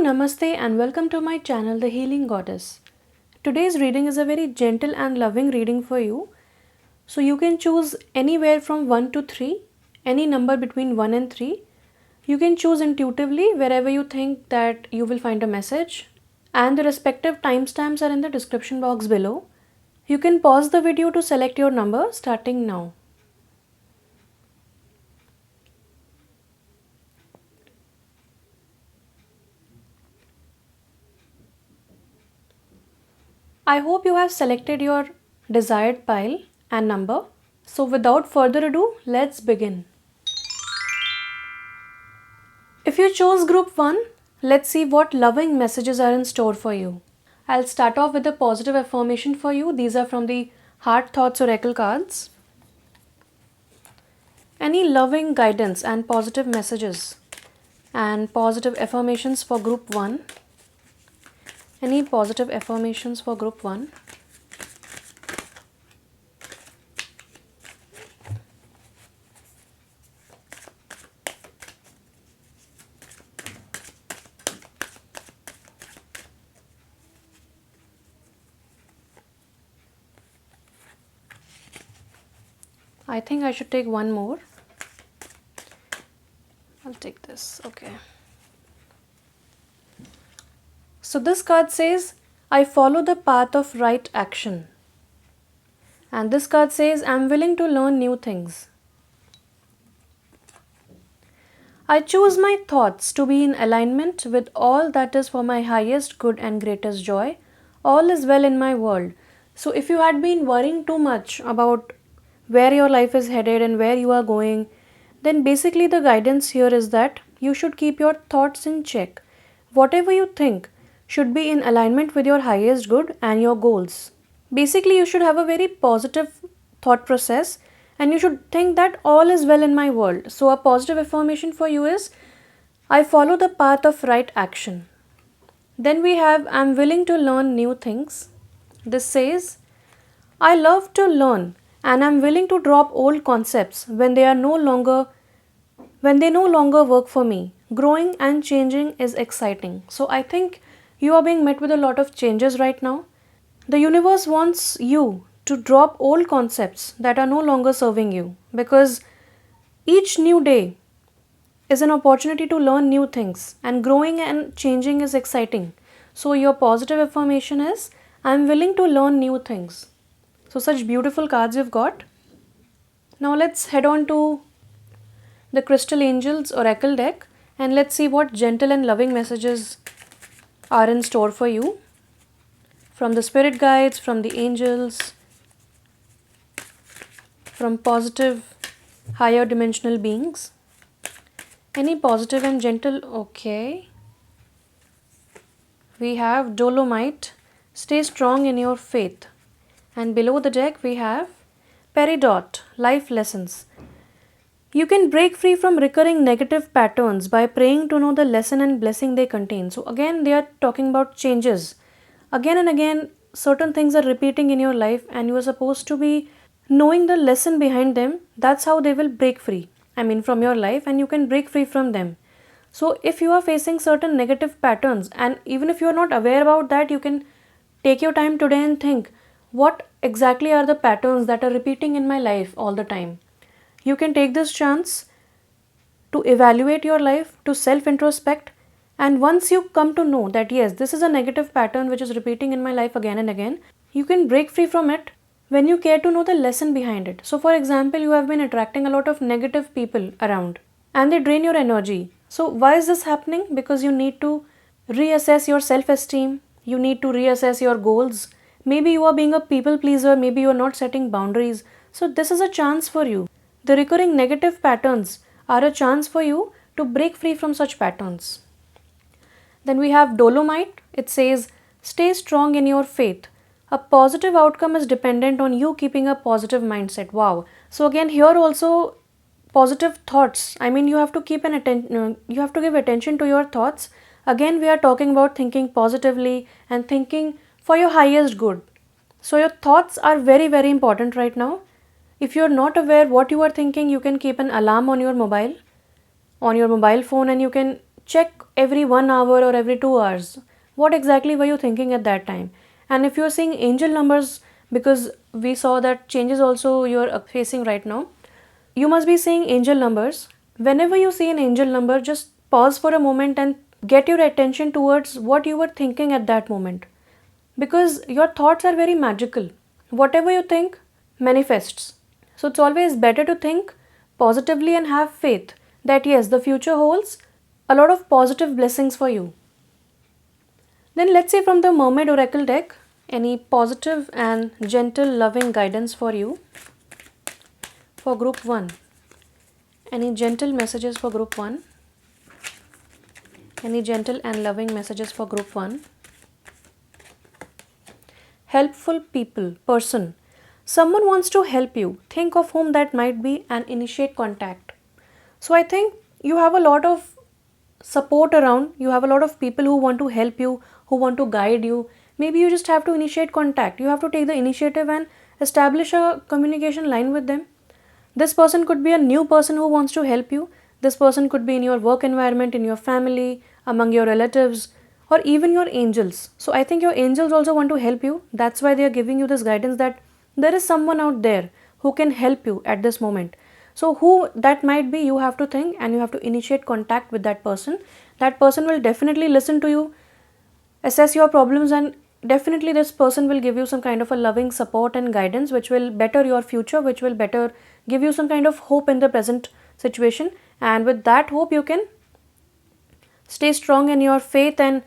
namaste and welcome to my channel The Healing Goddess. Today's reading is a very gentle and loving reading for you. So you can choose anywhere from 1 to 3, any number between 1 and 3. You can choose intuitively wherever you think that you will find a message, and the respective timestamps are in the description box below. You can pause the video to select your number starting now. I hope you have selected your desired pile and number. So without further ado, let's begin. If you chose group 1, let's see what loving messages are in store for you. I'll start off with a positive affirmation for you. These are from the Heart Thoughts Oracle cards. Any loving guidance and positive messages and positive affirmations for group 1? Any positive affirmations for group 1? I think I should take one more. I'll take this. Okay. So this card says, I follow the path of right action. And this card says, I'm willing to learn new things. I choose my thoughts to be in alignment with all that is for my highest good and greatest joy. All is well in my world. So if you had been worrying too much about where your life is headed and where you are going, then basically the guidance here is that you should keep your thoughts in check. Whatever you think should be in alignment with your highest good and your goals. Basically, you should have a very positive thought process and you should think that all is well in my world. So a positive affirmation for you is, I follow the path of right action. Then we have, I'm willing to learn new things. This says, I love to learn and I'm willing to drop old concepts when they no longer work for me. Growing and changing is exciting. So I think you are being met with a lot of changes right now. The universe wants you to drop old concepts that are no longer serving you, because each new day is an opportunity to learn new things, and growing and changing is exciting. So your positive affirmation is, I'm willing to learn new things. So such beautiful cards you've got. Now let's head on to the Crystal Angels Oracle deck and let's see what gentle and loving messages are in store for you from the spirit guides, from the angels, from positive higher dimensional beings. Any positive and gentle? Okay. We have Dolomite, stay strong in your faith. And below the deck we have Peridot, life lessons. You can break free from recurring negative patterns by praying to know the lesson and blessing they contain. So again, they are talking about changes. Again and again, certain things are repeating in your life and you are supposed to be knowing the lesson behind them. That's how they will break free. From your life, and you can break free from them. So if you are facing certain negative patterns, and even if you are not aware about that, you can take your time today and think, what exactly are the patterns that are repeating in my life all the time? You can take this chance to evaluate your life, to self-introspect, and once you come to know that yes, this is a negative pattern which is repeating in my life again and again, you can break free from it when you care to know the lesson behind it. So for example, you have been attracting a lot of negative people around and they drain your energy. So why is this happening? Because you need to reassess your self-esteem, you need to reassess your goals. Maybe you are being a people pleaser, maybe you are not setting boundaries. So this is a chance for you. The recurring negative patterns are a chance for you to break free from such patterns. Then we have Dolomite. It says, stay strong in your faith. A positive outcome is dependent on you keeping a positive mindset. Wow. So again, here also positive thoughts. You have to keep you have to give attention to your thoughts. Again, we are talking about thinking positively and thinking for your highest good. So your thoughts are very, very important right now. If you are not aware what you are thinking, you can keep an alarm on your mobile phone, and you can check every 1 hour or every 2 hours. What exactly were you thinking at that time? And if you're seeing angel numbers, because we saw that changes also you're facing right now, you must be seeing angel numbers. Whenever you see an angel number, just pause for a moment and get your attention towards what you were thinking at that moment. Because your thoughts are very magical. Whatever you think manifests. So it's always better to think positively and have faith that yes, the future holds a lot of positive blessings for you. Then let's see from the Mermaid Oracle deck any positive and gentle loving guidance for you for group 1. Any gentle messages for group 1? Any gentle and loving messages for group 1? Helpful people, person. Someone wants to help you. Think of whom that might be and initiate contact. So I think you have a lot of support around. You have a lot of people who want to help you, who want to guide you. Maybe you just have to initiate contact. You have to take the initiative and establish a communication line with them. This person could be a new person who wants to help you. This person could be in your work environment, in your family, among your relatives, or even your angels. So I think your angels also want to help you. That's why they are giving you this guidance that there is someone out there who can help you at this moment. So who that might be, you have to think and you have to initiate contact with that person. That person will definitely listen to you, assess your problems, and definitely this person will give you some kind of a loving support and guidance which will better your future, which will better give you some kind of hope in the present situation. And with that hope, you can stay strong in your faith and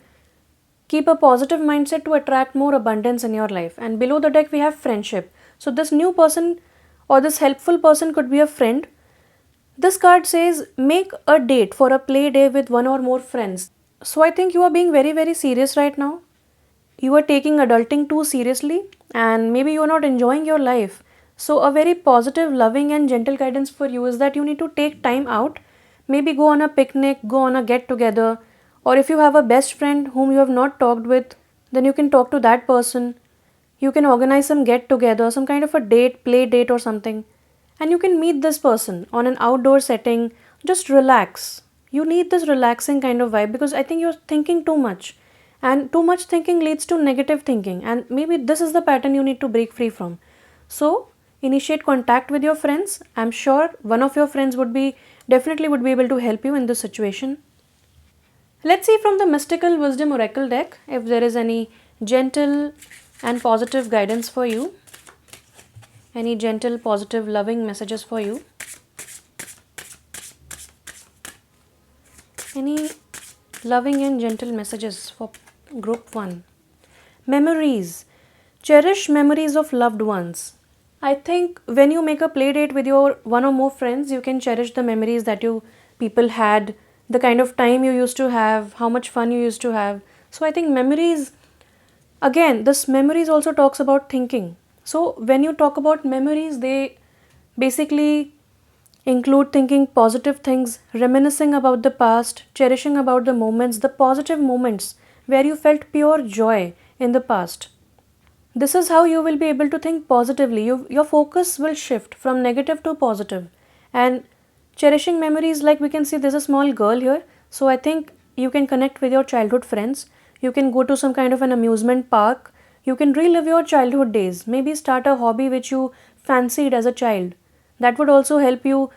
keep a positive mindset to attract more abundance in your life. And below the deck, we have friendship. So this new person or this helpful person could be a friend. This card says make a date for a play day with one or more friends. So I think you are being very, very serious right now. You are taking adulting too seriously and maybe you are not enjoying your life. So a very positive, loving and gentle guidance for you is that you need to take time out. Maybe go on a picnic, go on a get together, or if you have a best friend whom you have not talked with, then you can talk to that person. You can organize some get together, some kind of a date, play date or something. And you can meet this person on an outdoor setting. Just relax. You need this relaxing kind of vibe because I think you're thinking too much. And too much thinking leads to negative thinking. And maybe this is the pattern you need to break free from. So, initiate contact with your friends. I'm sure one of your friends definitely would be able to help you in this situation. Let's see from the Mystical Wisdom Oracle deck if there is any gentle and positive guidance for you. Any gentle, positive, loving messages for you. Any loving and gentle messages for group 1. Memories. Cherish memories of loved ones. I think when you make a play date with your one or more friends, you can cherish the memories that you people had, the kind of time you used to have, how much fun you used to have. So I think memories, again, this memories also talks about thinking. So when you talk about memories, they basically include thinking positive things, reminiscing about the past, cherishing about the moments, the positive moments where you felt pure joy in the past. This is how you will be able to think positively. Your focus will shift from negative to positive. And cherishing memories, like we can see there's a small girl here. So I think you can connect with your childhood friends. You can go to some kind of an amusement park. You can relive your childhood days. Maybe start a hobby which you fancied as a child. That would also help you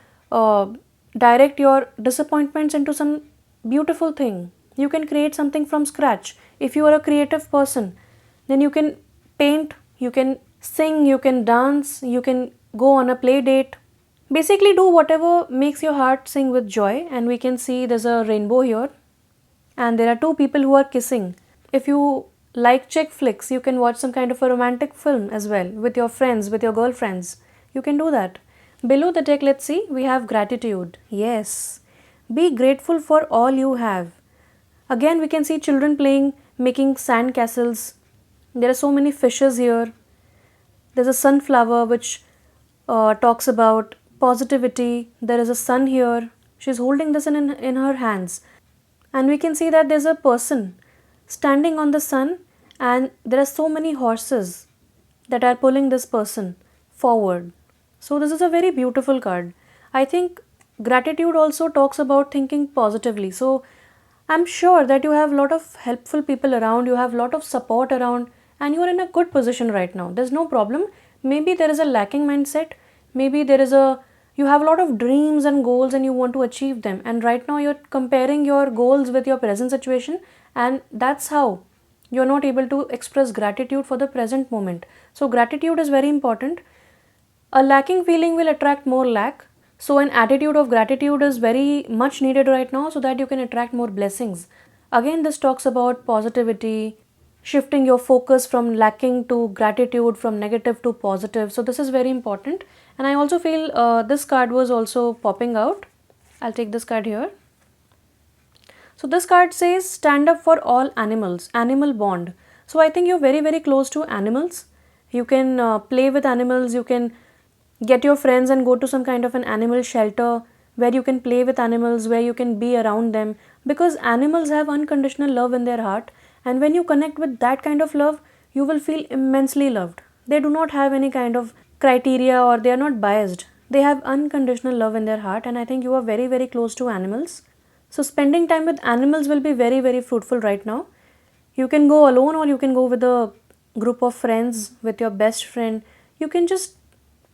direct your disappointments into some beautiful thing. You can create something from scratch. If you are a creative person, then you can paint, you can sing, you can dance, you can go on a play date. Basically do whatever makes your heart sing with joy. And we can see there's a rainbow here and there are two people who are kissing. If you like chick flicks, you can watch some kind of a romantic film as well with your friends, with your girlfriends. You can do that. Below the deck, let's see, we have gratitude. Yes, be grateful for all you have. Again, we can see children playing, making sand castles. There are so many fishes here. There's a sunflower which talks about positivity. There is a sun here. She's holding this in her hands. And we can see that there's a person standing on the sun and there are so many horses that are pulling this person forward. So this is a very beautiful card. I think gratitude also talks about thinking positively. So I'm sure that you have a lot of helpful people around, you have a lot of support around, and you are in a good position right now. There's no problem. Maybe there is a lacking mindset, maybe you have a lot of dreams and goals and you want to achieve them, and right now you're comparing your goals with your present situation, and that's how you're not able to express gratitude for the present moment. So gratitude is very important. A lacking feeling will attract more lack. So, an attitude of gratitude is very much needed right now so that you can attract more blessings. Again, this talks about positivity, shifting your focus from lacking to gratitude, from negative to positive. So, this is very important. And I also feel this card was also popping out. I'll take this card here. So, this card says stand up for all animals, animal bond. So, I think you're very, very close to animals. You can play with animals, you can get your friends and go to some kind of an animal shelter where you can play with animals, where you can be around them, because animals have unconditional love in their heart, and when you connect with that kind of love, you will feel immensely loved. They do not have any kind of criteria or they are not biased. They have unconditional love in their heart, and I think you are very, very close to animals. So spending time with animals will be very, very fruitful right now. You can go alone or you can go with a group of friends, with your best friend. You can just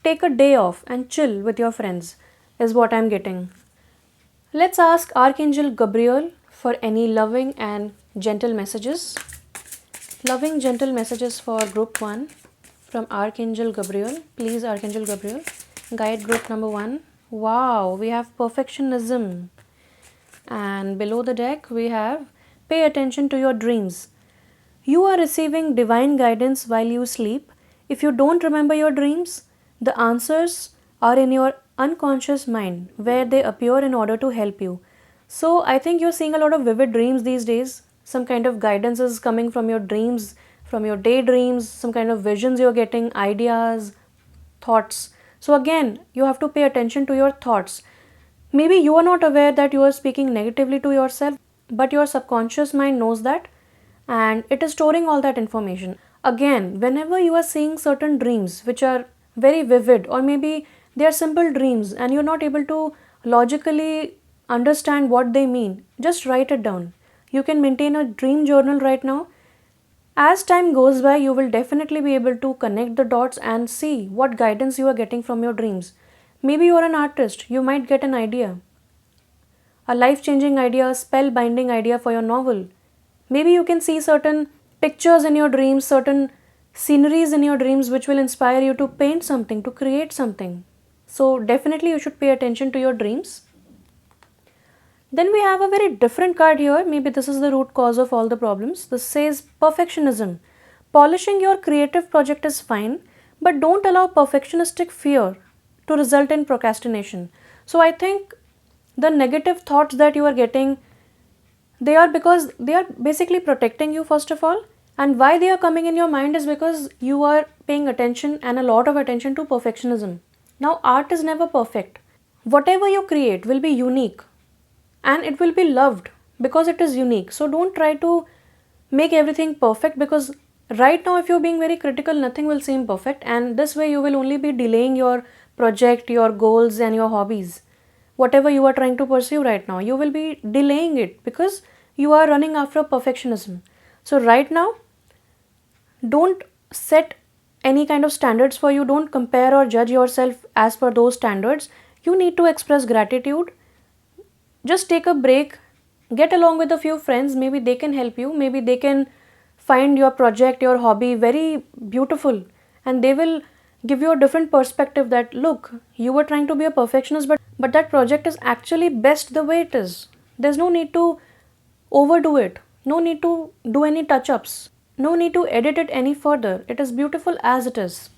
take a day off and chill with your friends, is what I'm getting. Let's ask Archangel Gabriel for any loving and gentle messages. Loving, gentle messages for group 1 from Archangel Gabriel. Please, Archangel Gabriel, guide group number 1. Wow, we have perfectionism. And below the deck, we have pay attention to your dreams. You are receiving divine guidance while you sleep. If you don't remember your dreams, the answers are in your unconscious mind where they appear in order to help you. So I think you're seeing a lot of vivid dreams these days. Some kind of guidance is coming from your dreams, from your daydreams, some kind of visions you're getting, ideas, thoughts. So again, you have to pay attention to your thoughts. Maybe you are not aware that you are speaking negatively to yourself, but your subconscious mind knows that and it is storing all that information. Again, whenever you are seeing certain dreams which are very vivid, or maybe they are simple dreams and you're not able to logically understand what they mean, just write it down. You can maintain a dream journal right now. As time goes by, you will definitely be able to connect the dots and see what guidance you are getting from your dreams. Maybe you are an artist, you might get an idea, a life-changing idea, a spell-binding idea for your novel. Maybe you can see certain pictures in your dreams, certain sceneries in your dreams which will inspire you to paint something, to create something. So definitely you should pay attention to your dreams. Then we have a very different card here. Maybe this is the root cause of all the problems. This says perfectionism. Polishing your creative project is fine, but don't allow perfectionistic fear to result in procrastination. So I think the negative thoughts that you are getting, they are because they are basically protecting you first of all, and why they are coming in your mind is because you are paying attention and a lot of attention to perfectionism. Now art is never perfect. Whatever you create will be unique and it will be loved because it is unique. So don't try to make everything perfect, because right now if you're being very critical, nothing will seem perfect, and this way you will only be delaying your project, your goals and your hobbies. Whatever you are trying to pursue right now, you will be delaying it because you are running after perfectionism. So right now, don't set any kind of standards for you. Don't compare or judge yourself as per those standards. You need to express gratitude. Just take a break, get along with a few friends, maybe they can help you, maybe they can find your project, your hobby very beautiful, and they will give you a different perspective that look, you were trying to be a perfectionist, but that project is actually best the way it is. There's no need to overdo it, no need to do any touch-ups, no need to edit it any further. It is beautiful as it is.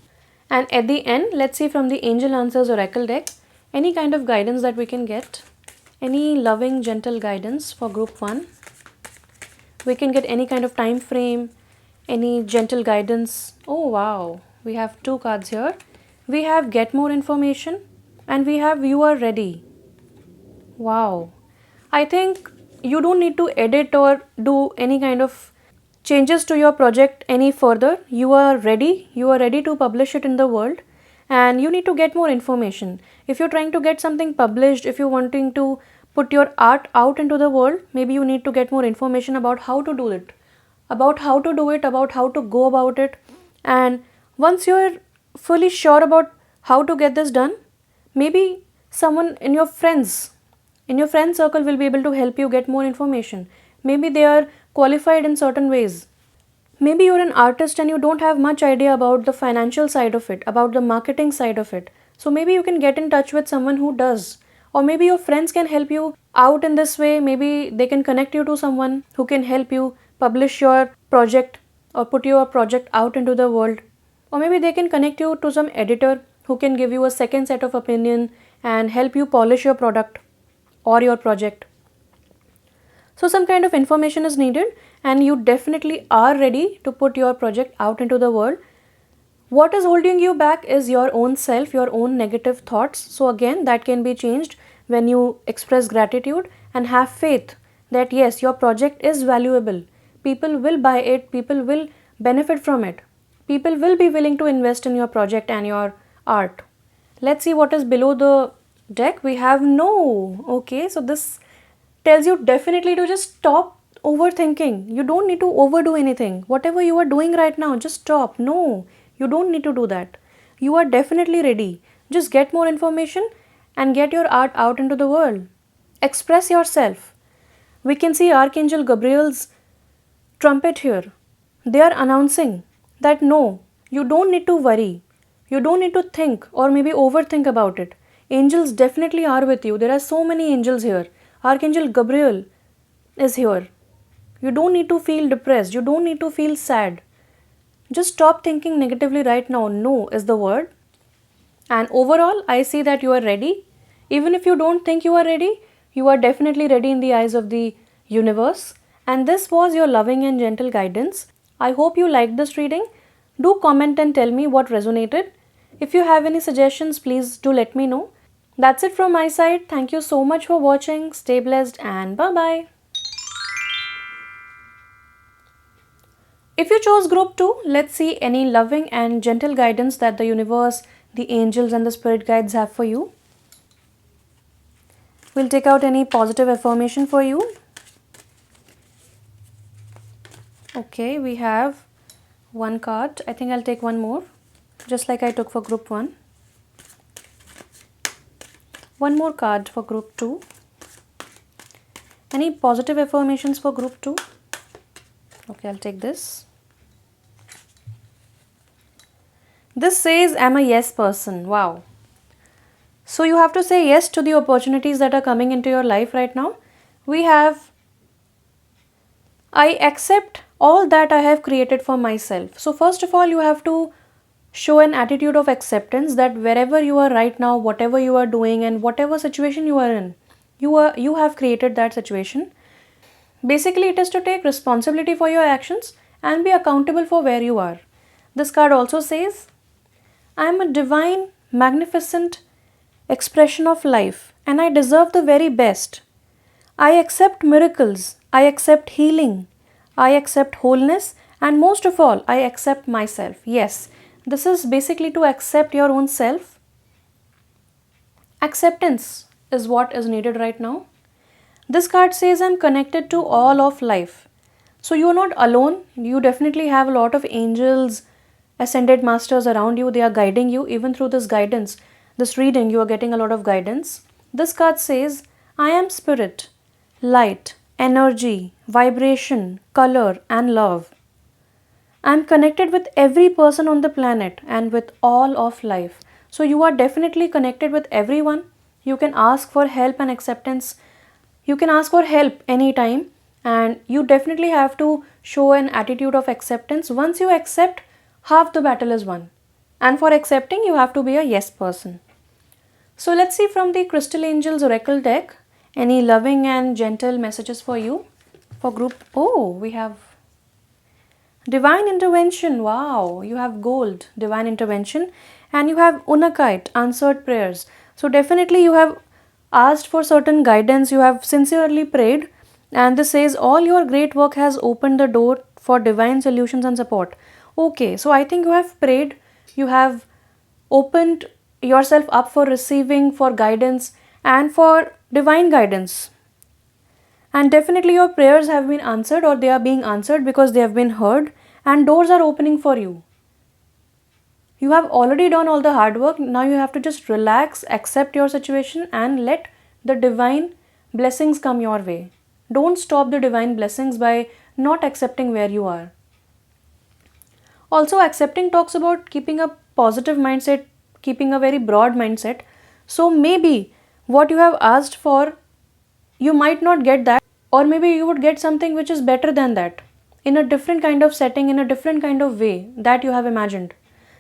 And at the end, let's see from the Angel Answers Oracle deck, any kind of guidance that we can get. Any loving, gentle guidance for group 1. We can get any kind of time frame, any gentle guidance. Oh wow, we have 2 cards here. We have get more information and we have you are ready. Wow. I think you don't need to edit or do any kind of changes to your project any further. You are ready. You are ready to publish it in the world, and you need to get more information. If you're trying to get something published, if you're wanting to put your art out into the world. Maybe you need to get more information about how to do it, about how to do it, about how to go about it. And once you're fully sure about how to get this done, maybe someone in your friend circle will be able to help you get more information. Maybe they are qualified in certain ways. Maybe you're an artist and you don't have much idea about the financial side of it, about the marketing side of it. So maybe you can get in touch with someone who does. Or maybe your friends can help you out in this way. Maybe they can connect you to someone who can help you publish your project or put your project out into the world. Or maybe they can connect you to some editor who can give you a second set of opinion and help you polish your product or your project. So some kind of information is needed and you definitely are ready to put your project out into the world. What is holding you back is your own self, your own negative thoughts. So again, that can be changed when you express gratitude and have faith that yes, your project is valuable. People will buy it, people will benefit from it. People will be willing to invest in your project and your art. Let's see what is below the deck. We have no. Okay, so this tells you definitely to just stop overthinking. You don't need to overdo anything. Whatever you are doing right now, just stop. No, you don't need to do that. You are definitely ready. Just get more information and get your art out into the world. Express yourself. We can see Archangel Gabriel's trumpet here. They are announcing that no, you don't need to worry. You don't need to think or maybe overthink about it. Angels definitely are with you. There are so many angels here. Archangel Gabriel is here. You don't need to feel depressed. You don't need to feel sad. Just stop thinking negatively right now. No is the word. And overall, I see that you are ready. Even if you don't think you are ready, you are definitely ready in the eyes of the universe. And this was your loving and gentle guidance. I hope you liked this reading. Do comment and tell me what resonated. If you have any suggestions, please do let me know. That's it from my side. Thank you so much for watching. Stay blessed and bye-bye. If you chose group 2, let's see any loving and gentle guidance that the universe, the angels and the spirit guides have for you. We'll take out any positive affirmation for you. Okay, we have one card. I think I'll take one more, just like I took for group 1. One more card for group 2. Any positive affirmations for group 2? Okay, I'll take this. This says, I'm a yes person. Wow. So you have to say yes to the opportunities that are coming into your life right now. We have, I accept all that I have created for myself. So first of all, you have to show an attitude of acceptance that wherever you are right now, whatever you are doing and whatever situation you are in, you have created that situation. Basically, it is to take responsibility for your actions and be accountable for where you are. This card also says, I am a divine, magnificent expression of life and I deserve the very best. I accept miracles, I accept healing, I accept wholeness, and most of all, I accept myself. Yes, this is basically to accept your own self. Acceptance is what is needed right now. This card says I'm connected to all of life. So you're not alone. You definitely have a lot of angels, ascended masters around you. They are guiding you. Even through this guidance, this reading, you are getting a lot of guidance. This card says, I am spirit, light, energy, vibration, color, and love. I am connected with every person on the planet and with all of life. So you are definitely connected with everyone. You can ask for help and acceptance. You can ask for help anytime, and you definitely have to show an attitude of acceptance. Once you accept, half the battle is won. And for accepting, you have to be a yes person. So let's see from the Crystal Angels Oracle deck, any loving and gentle messages for you. For group, oh, we have Divine Intervention. Wow, you have Gold, Divine Intervention, and you have Unakite, Answered Prayers. So definitely you have asked for certain guidance, you have sincerely prayed, and this says all your great work has opened the door for divine solutions and support. Okay, so I think you have prayed, you have opened yourself up for receiving, for guidance, and for divine guidance. And definitely your prayers have been answered, or they are being answered because they have been heard, and doors are opening for you. You have already done all the hard work. Now you have to just relax, accept your situation, and let the divine blessings come your way. Don't stop the divine blessings by not accepting where you are. Also, accepting talks about keeping a positive mindset, keeping a very broad mindset. So, maybe what you have asked for, you might not get that, or maybe you would get something which is better than that in a different kind of setting, in a different kind of way that you have imagined.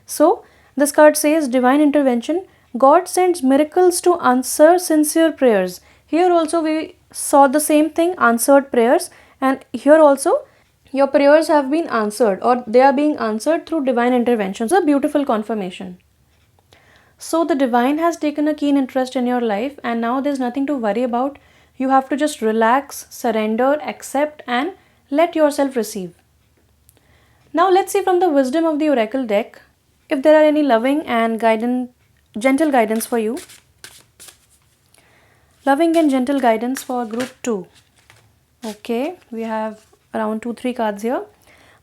So, this card says divine intervention. God sends miracles to answer sincere prayers. Here also we saw the same thing, answered prayers, and here also your prayers have been answered, or they are being answered through divine interventions. A beautiful confirmation. So the divine has taken a keen interest in your life, and now there's nothing to worry about. You have to just relax, surrender, accept, and let yourself receive. Now let's see from the wisdom of the oracle deck if there are any loving and gentle guidance for you. Loving and gentle guidance for group 2. Okay, we have around 2-3 cards here.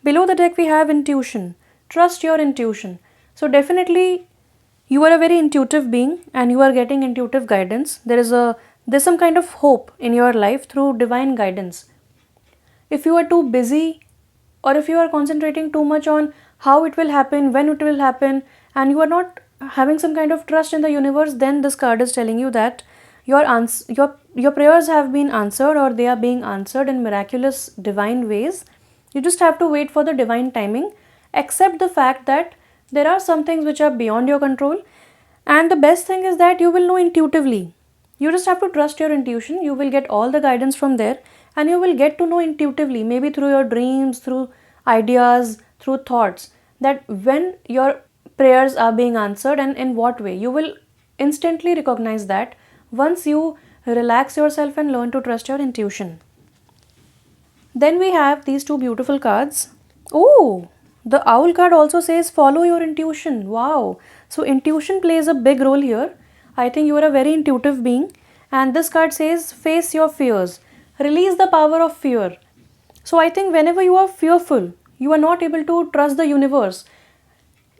Below the deck we have intuition. Trust your intuition. So definitely you are a very intuitive being and you are getting intuitive guidance. There's some kind of hope in your life through divine guidance. If you are too busy, or if you are concentrating too much on how it will happen, when it will happen, and you are not having some kind of trust in the universe, then this card is telling you that your prayers have been answered, or they are being answered in miraculous divine ways. You just have to wait for the divine timing. Accept the fact that there are some things which are beyond your control, and the best thing is that you will know intuitively. You just have to trust your intuition. You will get all the guidance from there, and you will get to know intuitively, maybe through your dreams, through ideas, through thoughts, that when your prayers are being answered and in what way. You will instantly recognize that once you relax yourself and learn to trust your intuition. Then we have these two beautiful cards. Oh, the owl card also says follow your intuition. Wow. So intuition plays a big role here. I think you are a very intuitive being. And this card says face your fears. Release the power of fear. So I think whenever you are fearful, you are not able to trust the universe.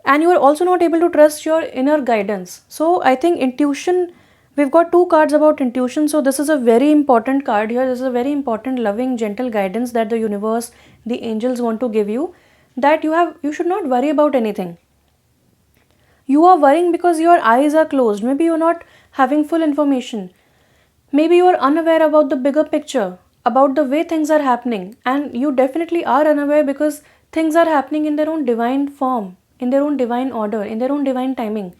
And you are also not able to trust your inner guidance. So I think intuition, we've got two cards about intuition. So this is a very important card here. This is a very important, loving, gentle guidance that the universe, the angels want to give you, that you should not worry about anything. You are worrying because your eyes are closed. Maybe you're not having full information. Maybe you are unaware about the bigger picture, about the way things are happening. And you definitely are unaware because things are happening in their own divine form, in their own divine order, in their own divine timing.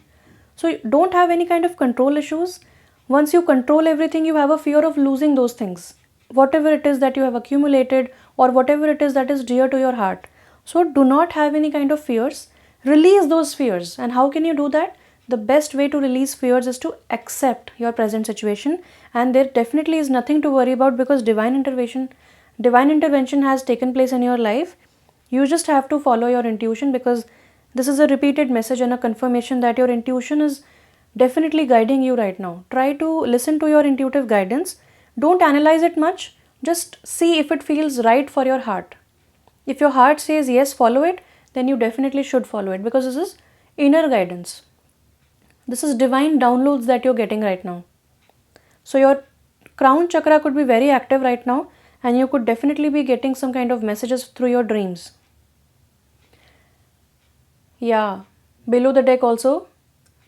So you don't have any kind of control issues. Once you control everything, you have a fear of losing those things. Whatever it is that you have accumulated, or whatever it is that is dear to your heart. So do not have any kind of fears. Release those fears. And how can you do that? The best way to release fears is to accept your present situation, and there definitely is nothing to worry about because divine intervention has taken place in your life. You just have to follow your intuition, because this is a repeated message and a confirmation that your intuition is definitely guiding you right now. Try to listen to your intuitive guidance. Don't analyze it much. Just see if it feels right for your heart. If your heart says yes, follow it, then you definitely should follow it, because this is inner guidance. This is divine downloads that you're getting right now. So your crown chakra could be very active right now, and you could definitely be getting some kind of messages through your dreams. Yeah, below the deck also,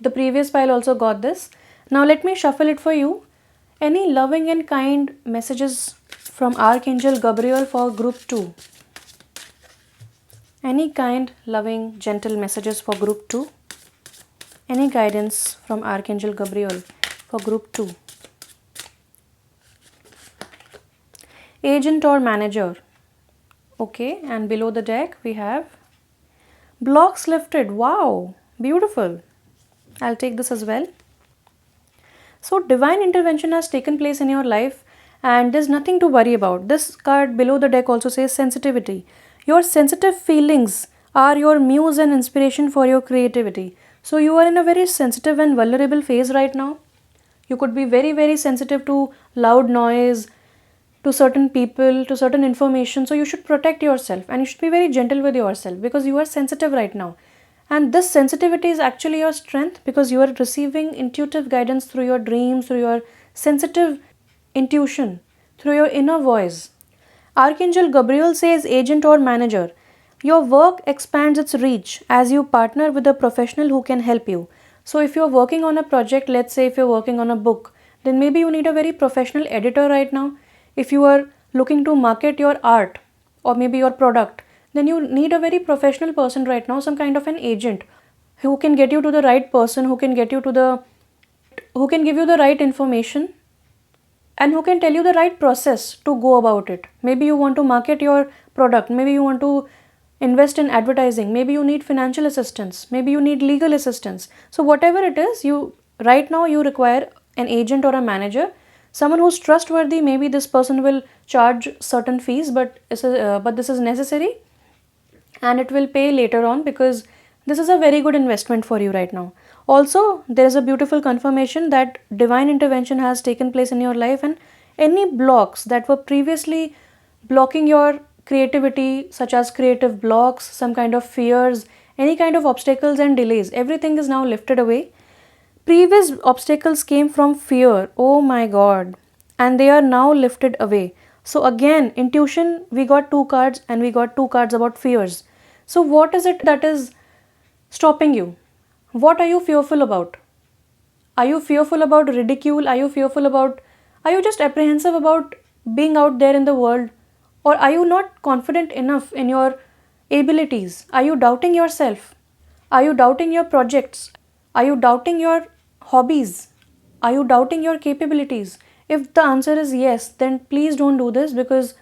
the previous pile also got this. Now let me shuffle it for you. Any loving and kind messages from Archangel Gabriel for group 2? Any kind, loving, gentle messages for group 2? Any guidance from Archangel Gabriel for group 2? Agent or manager. Okay, and below the deck we have blocks lifted. Wow, beautiful. I'll take this as well. So divine intervention has taken place in your life, and there's nothing to worry about. This card below the deck also says sensitivity. Your sensitive feelings are your muse and inspiration for your creativity. So you are in a very sensitive and vulnerable phase right now. You could be very, very sensitive to loud noise, to certain people, to certain information. So you should protect yourself and you should be very gentle with yourself because you are sensitive right now. And this sensitivity is actually your strength because you are receiving intuitive guidance through your dreams, through your sensitive intuition, through your inner voice. Archangel Gabriel says, agent or manager, your work expands its reach as you partner with a professional who can help you. So, if you're working on a project, let's say if you're working on a book, then maybe you need a very professional editor right now. If you are looking to market your art or maybe your product, then you need a very professional person right now, some kind of an agent who can get you to the right person, who can give you the right information and who can tell you the right process to go about it. Maybe you want to market your product, maybe you want to invest in advertising, maybe you need financial assistance, maybe you need legal assistance. So whatever it is, you right now you require an agent or a manager, someone who's trustworthy. Maybe this person will charge certain fees, but this is necessary and it will pay later on because this is a very good investment for you right now. Also, there is a beautiful confirmation that divine intervention has taken place in your life, and any blocks that were previously blocking your creativity, such as creative blocks, some kind of fears, any kind of obstacles and delays, everything is now lifted away. Previous obstacles came from fear, oh my god, and they are now lifted away. So, again, intuition, we got two cards and we got two cards about fears. So, what is it that is stopping you? What are you fearful about? Are you fearful about ridicule? Are you just apprehensive about being out there in the world? Or are you not confident enough in your abilities? Are you doubting yourself? Are you doubting your projects? Are you doubting your hobbies? Are you doubting your capabilities? If the answer is yes, then please don't do this because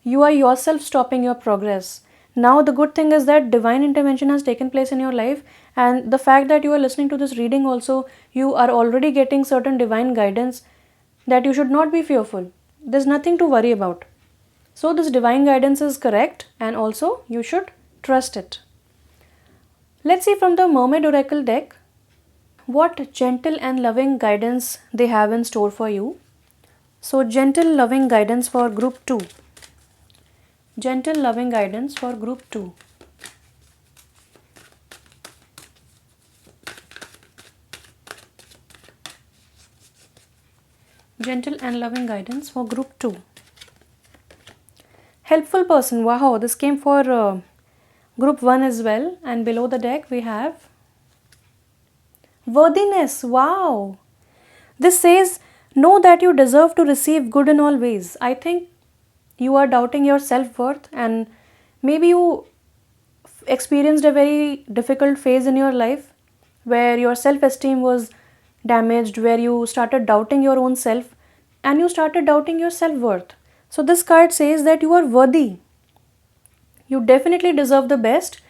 you are yourself stopping your progress. Now, the good thing is that divine intervention has taken place in your life, and the fact that you are listening to this reading also, you are already getting certain divine guidance that you should not be fearful. There's nothing to worry about. So, this divine guidance is correct, and also you should trust it. Let's see from the Mermaid Oracle deck what gentle and loving guidance they have in store for you. So, gentle loving guidance for group 2. Gentle loving guidance for group 2. Gentle and loving guidance for group 2. Helpful person. Wow, this came for group 1 as well, and below the deck we have worthiness. Wow, this says know that you deserve to receive good in all ways. I think you are doubting your self-worth, and maybe you experienced a very difficult phase in your life where your self-esteem was damaged, where you started doubting your own self and you started doubting your self-worth. So this card says that you are worthy. You definitely deserve the best,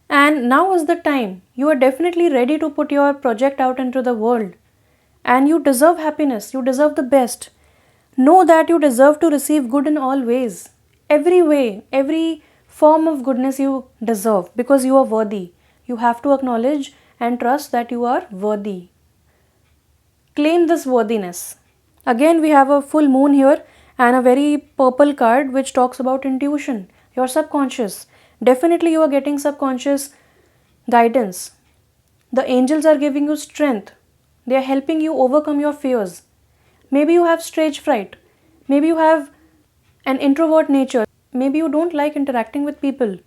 and now is the time. You are definitely ready to put your project out into the world, and you deserve happiness. You deserve the best. Know that you deserve to receive good in all ways. Every way, every form of goodness you deserve because you are worthy. You have to acknowledge and trust that you are worthy. Claim this worthiness. Again, we have a full moon here and a very purple card which talks about intuition, your subconscious. Definitely, you are getting subconscious guidance. The angels are giving you strength. They are helping you overcome your fears. Maybe you have stage fright. Maybe you have an introvert nature. Maybe you don't like interacting with people.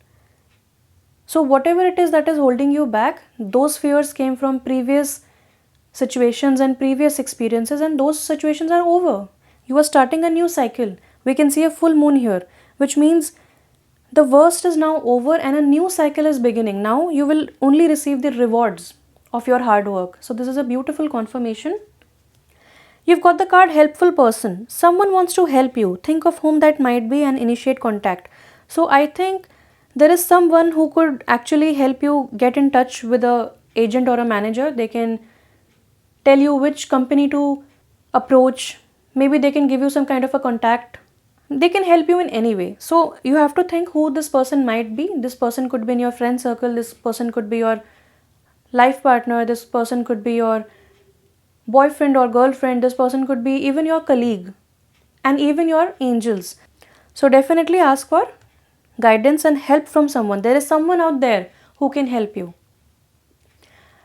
So, whatever it is that is holding you back, those fears came from previous situations and previous experiences, and those situations are over. You are starting a new cycle. We can see a full moon here, which means the worst is now over and a new cycle is beginning. Now you will only receive the rewards of your hard work. So, this is a beautiful confirmation. You've got the card helpful person. Someone wants to help you. Think of whom that might be and initiate contact. So, I think there is someone who could actually help you get in touch with a agent or a manager. They can tell you which company to approach. Maybe they can give you some kind of a contact. They can help you in any way. So you have to think who this person might be. This person could be in your friend circle. This person could be your life partner. This person could be your boyfriend or girlfriend, this person could be even your colleague and even your angels. So definitely ask for guidance and help from someone. There is someone out there who can help you.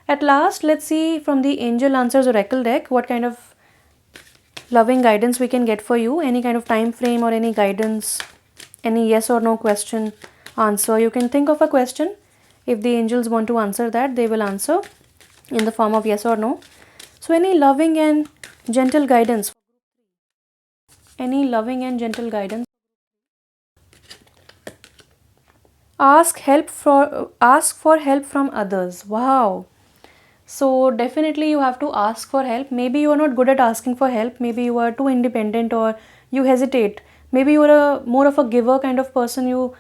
At last, let's see from the Angel Answers Oracle deck what kind of loving guidance we can get for you. Any kind of time frame or any guidance, any yes or no question answer. You can think of a question. If the angels want to answer that, they will answer in the form of yes or no. So any loving and gentle guidance. Any loving and gentle guidance. Ask for help from others. Wow. So definitely you have to ask for help. Maybe you are not good at asking for help. Maybe you are too independent or you hesitate. Maybe you are more of a giver kind of person. You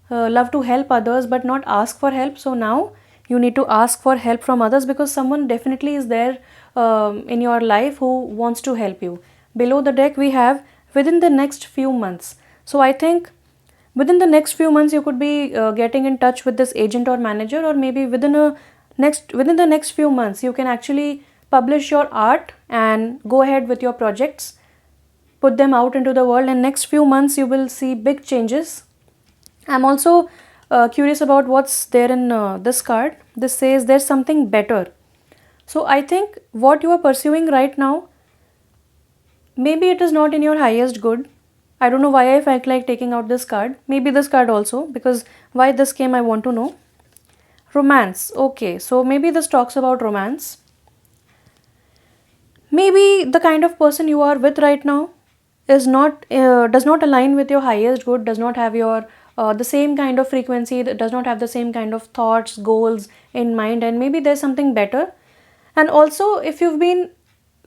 love to help others but not ask for help. So now you need to ask for help from others because someone definitely is there in your life who wants to help you. Below the deck we have within the next few months. So I think within the next few months you could be getting in touch with this agent or manager, or maybe within the next few months you can actually publish your art and go ahead with your projects, put them out into the world, and next few months you will see big changes. I'm also curious about what's there in this card. This says there's something better. So I think what you are pursuing right now, maybe it is not in your highest good. I don't know why I felt like taking out this card. Maybe this card also, because why this came I want to know. Romance. Okay, so maybe this talks about romance. Maybe the kind of person you are with right now is not does not align with your highest good, does not have your the same kind of frequency, does not have the same kind of thoughts, goals in mind, and maybe there's something better. And also, if you've been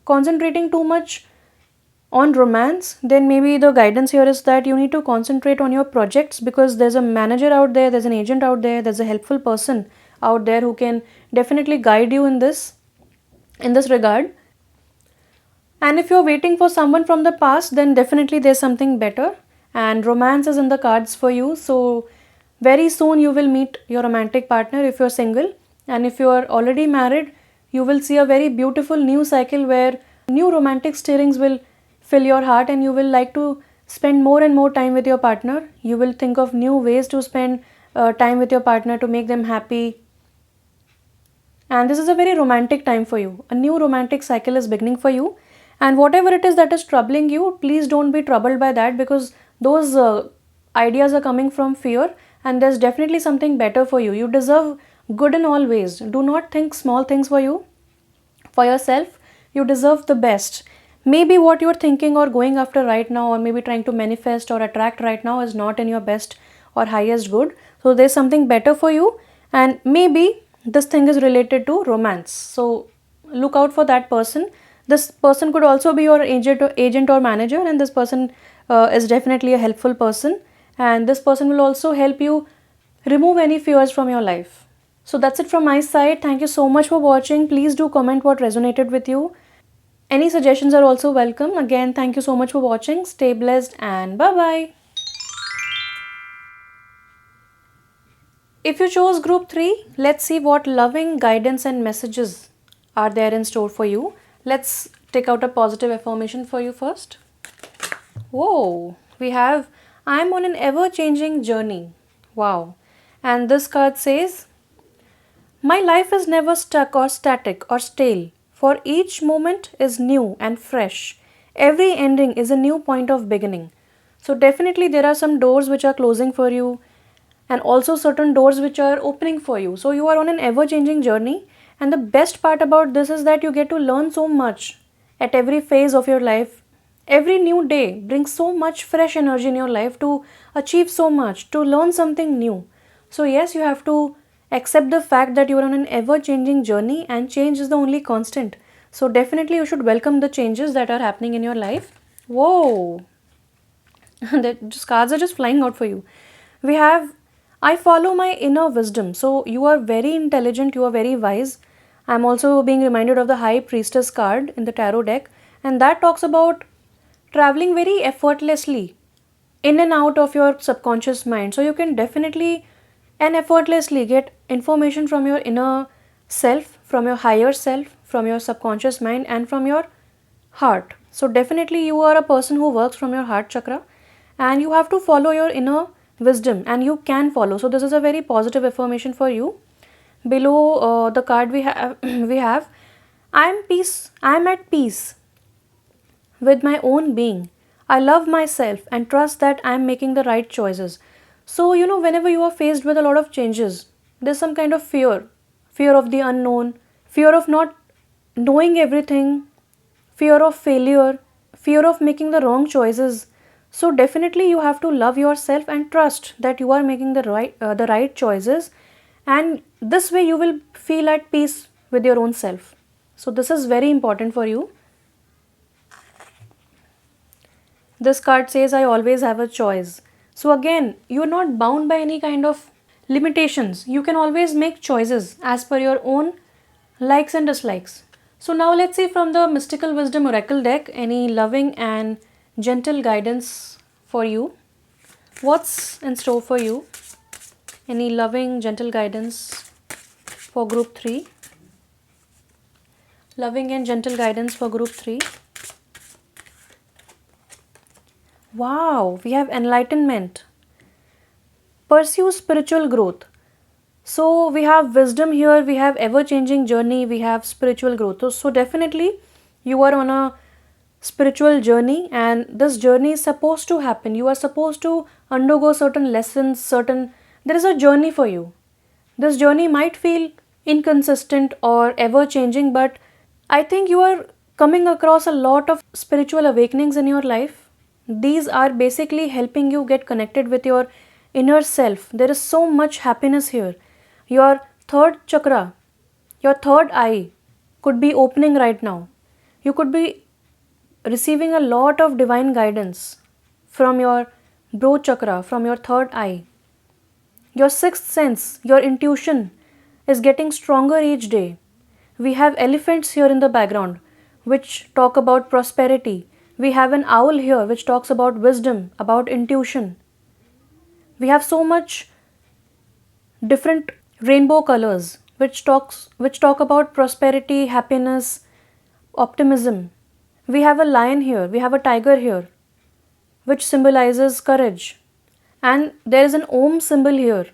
concentrating too much on romance, then maybe the guidance here is that you need to concentrate on your projects, because there's a manager out there, there's an agent out there, there's a helpful person out there who can definitely guide you in this regard. And if you're waiting for someone from the past, then definitely there's something better, and romance is in the cards for you. So very soon you will meet your romantic partner if you're single, and if you are already married, you will see a very beautiful new cycle where new romantic stirrings will fill your heart, and you will like to spend more and more time with your partner. You will think of new ways to spend time with your partner to make them happy. And this is a very romantic time for you. A new romantic cycle is beginning for you. And whatever it is that is troubling you, please don't be troubled by that, because those ideas are coming from fear, and there's definitely something better for you. You deserve good in all ways. Do not think small things for yourself. You deserve the best. Maybe what you're thinking or going after right now, or maybe trying to manifest or attract right now, is not in your best or highest good. So there's something better for you, and maybe this thing is related to romance. So look out for that person. This person could also be your agent or manager, and this person is definitely a helpful person, and this person will also help you remove any fears from your life. So that's it from my side. Thank you so much for watching. Please do comment what resonated with you. Any suggestions are also welcome. Again, thank you so much for watching. Stay blessed and bye bye. If you chose group 3, let's see what loving guidance and messages are there in store for you. Let's take out a positive affirmation for you first. Whoa, we have I'm on an ever changing journey. Wow. And this card says, my life is never stuck or static or stale, for each moment is new and fresh. Every ending is a new point of beginning. So definitely there are some doors which are closing for you, and also certain doors which are opening for you. So you are on an ever changing journey, and the best part about this is that you get to learn so much at every phase of your life. Every new day brings so much fresh energy in your life to achieve so much, to learn something new. So yes, you have to accept the fact that you are on an ever changing journey, and change is the only constant. So definitely you should welcome the changes that are happening in your life. Whoa, the cards are just flying out for you. We have, I follow my inner wisdom. So you are very intelligent, you are very wise. I'm also being reminded of the High Priestess card in the tarot deck, and that talks about traveling very effortlessly in and out of your subconscious mind. So you can definitely and effortlessly get information from your inner self, from your higher self, from your subconscious mind, and from your heart. So definitely you are a person who works from your heart chakra, and you have to follow your inner wisdom, and you can follow. So this is a very positive affirmation for you. Below the card we have we have, I am at peace with my own being. I love myself and trust that I am making the right choices. So, whenever you are faced with a lot of changes, there's some kind of fear of the unknown, fear of not knowing everything, fear of failure, fear of making the wrong choices. So, definitely you have to love yourself and trust that you are making the right choices, and this way you will feel at peace with your own self. So, this is very important for you. This card says, I always have a choice. So again, you're not bound by any kind of limitations. You can always make choices as per your own likes and dislikes. So now let's see from the Mystical Wisdom Oracle deck any loving and gentle guidance for you. What's in store for you? Any loving, gentle guidance for group 3? Loving and gentle guidance for group 3. Wow, we have enlightenment. Pursue spiritual growth. So we have wisdom here, we have ever-changing journey, we have spiritual growth. So definitely you are on a spiritual journey, and this journey is supposed to happen. You are supposed to undergo certain lessons, there is a journey for you. This journey might feel inconsistent or ever-changing, but I think you are coming across a lot of spiritual awakenings in your life. These are basically helping you get connected with your inner self. There is so much happiness here. Your third chakra, your third eye could be opening right now. You could be receiving a lot of divine guidance from your brow chakra, from your third eye. Your sixth sense, your intuition is getting stronger each day. We have elephants here in the background which talk about prosperity. We have an owl here which talks about wisdom, about intuition. We have so much different rainbow colors which talk about prosperity, happiness, optimism. We have a lion here, we have a tiger here which symbolizes courage. And there is an Om symbol here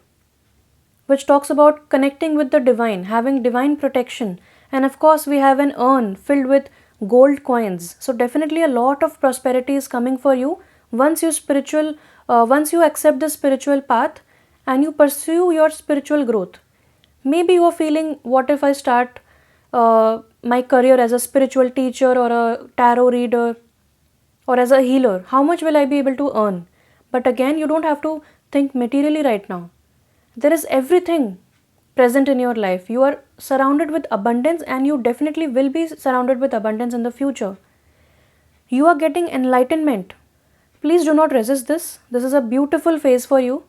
which talks about connecting with the divine, having divine protection. And of course we have an urn filled with gold coins. So definitely a lot of prosperity is coming for you once you accept the spiritual path and you pursue your spiritual growth. Maybe you are feeling, what if I start my career as a spiritual teacher or a tarot reader or as a healer? How much will I be able to earn? But again, you don't have to think materially right now. There is everything present in your life. You are surrounded with abundance, and you definitely will be surrounded with abundance in the future. You are getting enlightenment. Please do not resist this. This is a beautiful phase for you.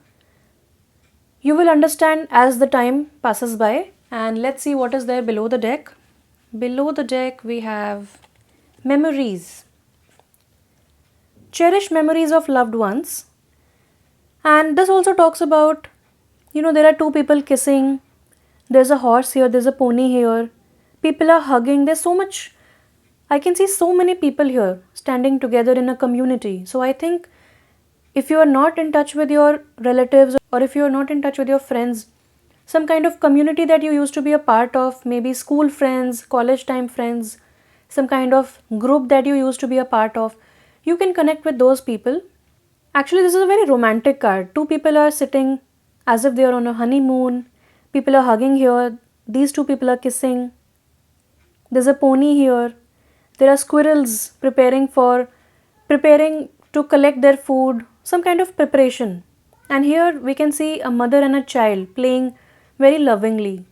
You will understand as the time passes by. And let's see what is there below the deck. Below the deck we have memories. Cherish memories of loved ones. And this also talks about, there are two people kissing. There's a horse here, there's a pony here. People are hugging. There's so much. I can see so many people here standing together in a community. So I think if you are not in touch with your relatives, or if you are not in touch with your friends, some kind of community that you used to be a part of, maybe school friends, college time friends, some kind of group that you used to be a part of, you can connect with those people. Actually, this is a very romantic card. Two people are sitting as if they are on a honeymoon. People are hugging here. These two people are kissing. There's a pony here. There are squirrels preparing to collect their food. Some kind of preparation. And here we can see a mother and a child playing very lovingly.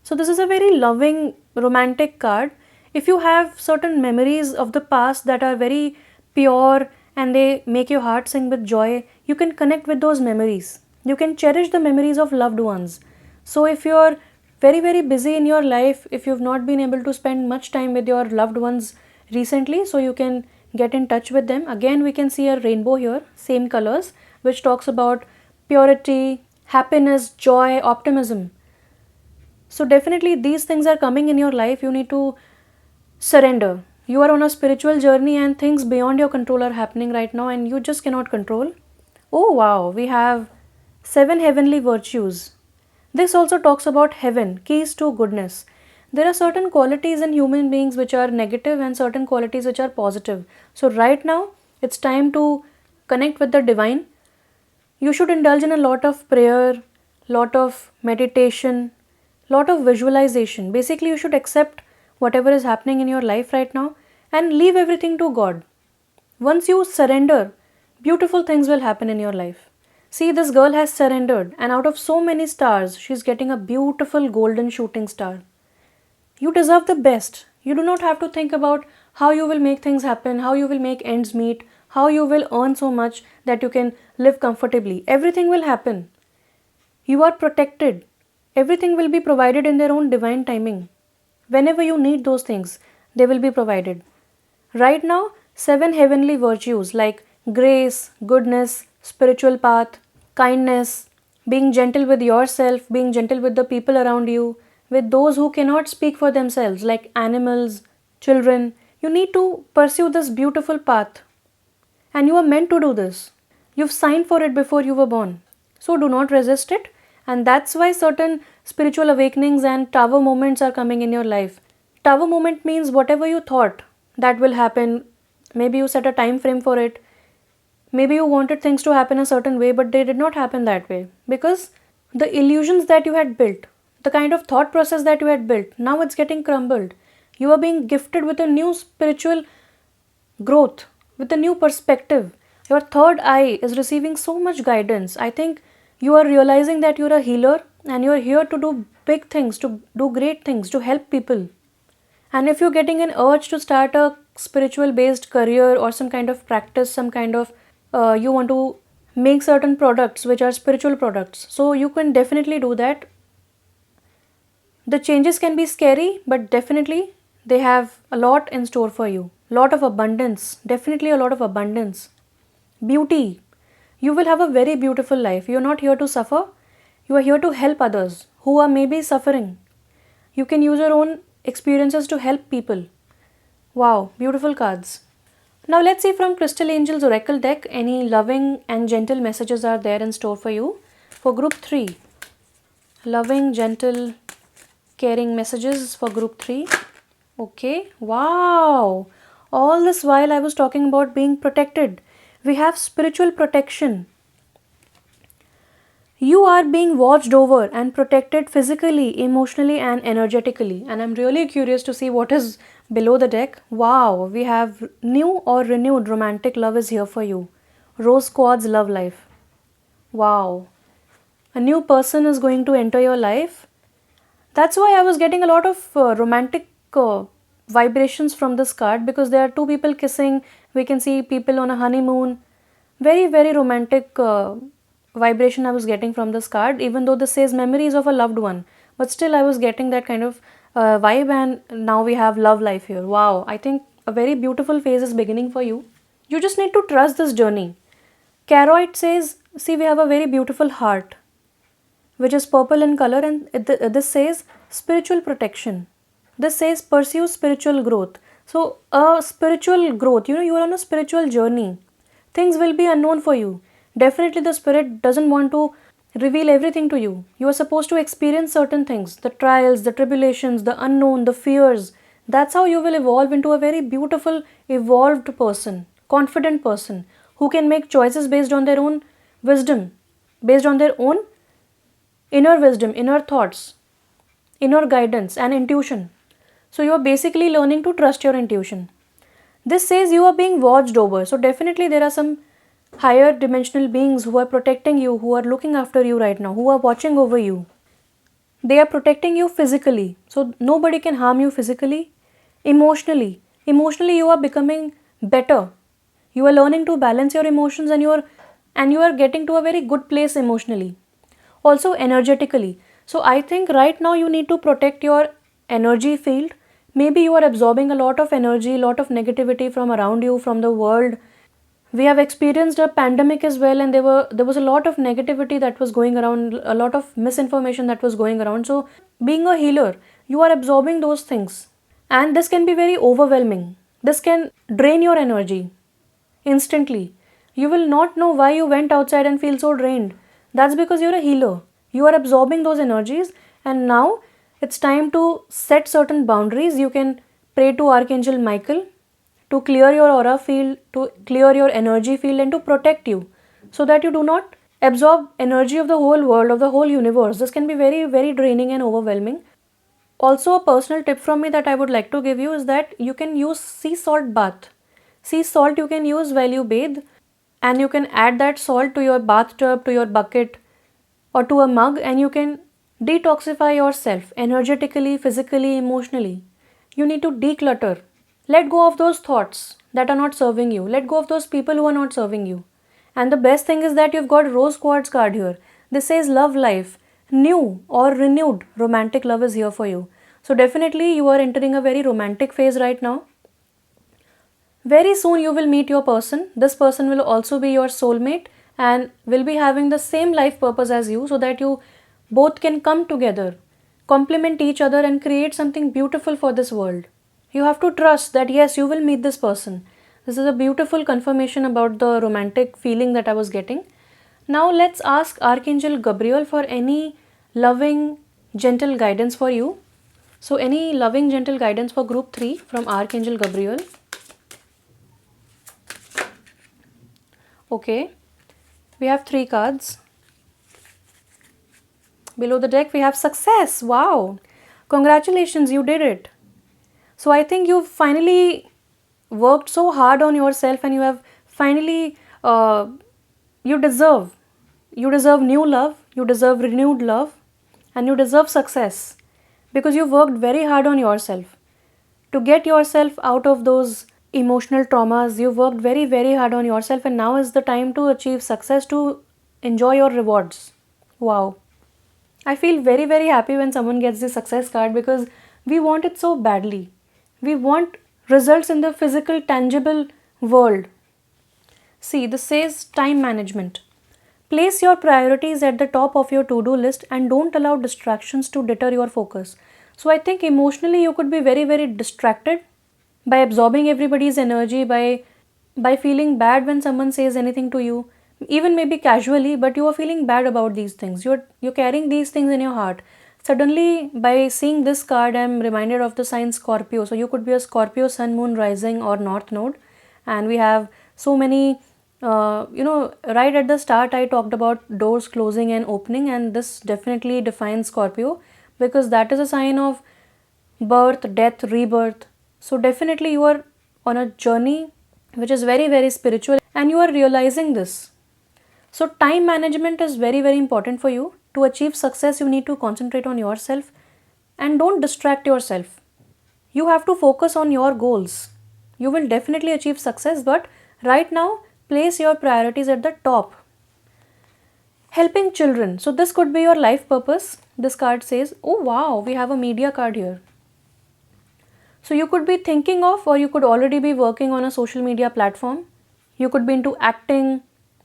So this is a very loving, romantic card. If you have certain memories of the past that are very pure and they make your heart sing with joy, you can connect with those memories. You can cherish the memories of loved ones. So if you're very, very busy in your life, if you've not been able to spend much time with your loved ones recently, so you can get in touch with them. Again, we can see a rainbow here, same colors, which talks about purity, happiness, joy, optimism. So definitely these things are coming in your life. You need to surrender. You are on a spiritual journey and things beyond your control are happening right now and you just cannot control. Oh wow, we have 7 heavenly virtues. This also talks about heaven, keys to goodness. There are certain qualities in human beings which are negative and certain qualities which are positive. So right now it's time to connect with the divine. You should indulge in a lot of prayer, lot of meditation, lot of visualization. Basically, you should accept whatever is happening in your life right now and leave everything to God. Once you surrender, beautiful things will happen in your life. See, this girl has surrendered, and out of so many stars, she's getting a beautiful golden shooting star. You deserve the best. You do not have to think about how you will make things happen, how you will make ends meet, how you will earn so much that you can live comfortably. Everything will happen. You are protected. Everything will be provided in their own divine timing. Whenever you need those things, they will be provided. Right now, 7 heavenly virtues like grace, goodness, spiritual path, kindness, being gentle with yourself, being gentle with the people around you, with those who cannot speak for themselves, like animals, children. You need to pursue this beautiful path. And you are meant to do this. You've signed for it before you were born. So do not resist it. And that's why certain spiritual awakenings and tower moments are coming in your life. Tower moment means whatever you thought that will happen. Maybe you set a time frame for it. Maybe you wanted things to happen a certain way, but they did not happen that way. Because the illusions that you had built, the kind of thought process that you had built, now it's getting crumbled. You are being gifted with a new spiritual growth, with a new perspective. Your third eye is receiving so much guidance. I think you are realizing that you're a healer and you're here to do big things, to do great things, to help people. And if you're getting an urge to start a spiritual based career or some kind of practice, some kind of you want to make certain products which are spiritual products, so you can definitely do that. The changes can be scary, but definitely they have a lot in store for you. Lot of abundance, definitely a lot of abundance. Beauty. You will have a very beautiful life. You're not here to suffer. You are here to help others who are maybe suffering. You can use your own experiences to help people. Wow, beautiful cards. Now let's see from Crystal Angels Oracle deck any loving and gentle messages are there in store for you. For group 3, loving, gentle, caring messages for group 3. Okay, wow. All this while I was talking about being protected. We have spiritual protection. You are being watched over and protected physically, emotionally, and energetically. And I'm really curious to see what is below the deck. Wow, we have new or renewed romantic love is here for you. Rose Quartz Love Life. Wow. A new person is going to enter your life. That's why I was getting a lot of romantic vibrations from this card, because there are two people kissing. We can see people on a honeymoon. Very, very romantic vibration I was getting from this card, even though this says memories of a loved one. But still I was getting that kind of vibe, and now we have love life here. Wow, I think a very beautiful phase is beginning for you. You just need to trust this journey. Caroit says, see, we have a very beautiful heart, which is purple in color, and this says spiritual protection. This says pursue spiritual growth. So a spiritual growth, you are on a spiritual journey. Things will be unknown for you. Definitely the spirit doesn't want to reveal everything to you. You are supposed to experience certain things, the trials, the tribulations, the unknown, the fears. That's how you will evolve into a very beautiful, evolved person, confident person who can make choices based on their own wisdom, based on their own inner wisdom, inner thoughts, inner guidance, and intuition. So you are basically learning to trust your intuition. This says you are being watched over. So definitely there are some higher dimensional beings who are protecting you, who are looking after you right now, who are watching over you. They are protecting you physically. So nobody can harm you physically. Emotionally. Emotionally you are becoming better. You are learning to balance your emotions, and you are getting to a very good place emotionally. Also energetically. So I think right now you need to protect your energy field. Maybe you are absorbing a lot of energy, lot of negativity from around you, from the world, We have experienced a pandemic as well, and there was a lot of negativity that was going around, a lot of misinformation that was going around. So being a healer, you are absorbing those things, and this can be very overwhelming. This can drain your energy instantly. You will not know why you went outside and feel so drained. That's because you're a healer. You are absorbing those energies, and now it's time to set certain boundaries. You can pray to Archangel Michael to clear your aura field, to clear your energy field, and to protect you so that you do not absorb energy of the whole world, of the whole universe. This can be very, very draining and overwhelming. Also, a personal tip from me that I would like to give you is that you can use sea salt bath. Sea salt you can use while you bathe, and you can add that salt to your bathtub, to your bucket, or to a mug, and you can detoxify yourself energetically, physically, emotionally. You need to declutter. Let go of those thoughts that are not serving you. Let go of those people who are not serving you. And the best thing is that you've got rose quartz card here. This says love life. New or renewed romantic love is here for you. So definitely you are entering a very romantic phase right now. Very soon you will meet your person. This person will also be your soulmate and will be having the same life purpose as you, so that you both can come together, complement each other, and create something beautiful for this world. You have to trust that yes, you will meet this person. This is a beautiful confirmation about the romantic feeling that I was getting. Now let's ask Archangel Gabriel for any loving, gentle guidance for you. So any loving, gentle guidance for group 3 from Archangel Gabriel. Okay, we have 3 cards. Below the deck we have success. Wow, congratulations, you did it. So I think you've finally worked so hard on yourself, and you have finally you deserve new love, you deserve renewed love, and you deserve success, because you worked very hard on yourself to get yourself out of those emotional traumas. You worked very, very hard on yourself, and now is the time to achieve success, to enjoy your rewards. Wow. I feel very, very happy when someone gets the success card, because we want it so badly. We want results in the physical, tangible world. See, this says time management. Place your priorities at the top of your to-do list and don't allow distractions to deter your focus. So I think emotionally you could be very, very distracted by absorbing everybody's energy, by feeling bad when someone says anything to you, even maybe casually, but you are feeling bad about these things. You're carrying these things in your heart. Suddenly, by seeing this card, I'm reminded of the sign Scorpio. So you could be a Scorpio Sun, Moon, Rising, or North Node, and we have so many. Right at the start, I talked about doors closing and opening, and this definitely defines Scorpio, because that is a sign of birth, death, rebirth. So definitely you are on a journey which is very, very spiritual, and you are realizing this. So time management is very, very important for you. To achieve success, you need to concentrate on yourself and don't distract yourself. You have to focus on your goals. You will definitely achieve success, but right now, place your priorities at the top. Helping children. So this could be your life purpose. This card says, oh wow, we have a media card here. So you could be thinking of, or you could already be working on a social media platform. You could be into acting,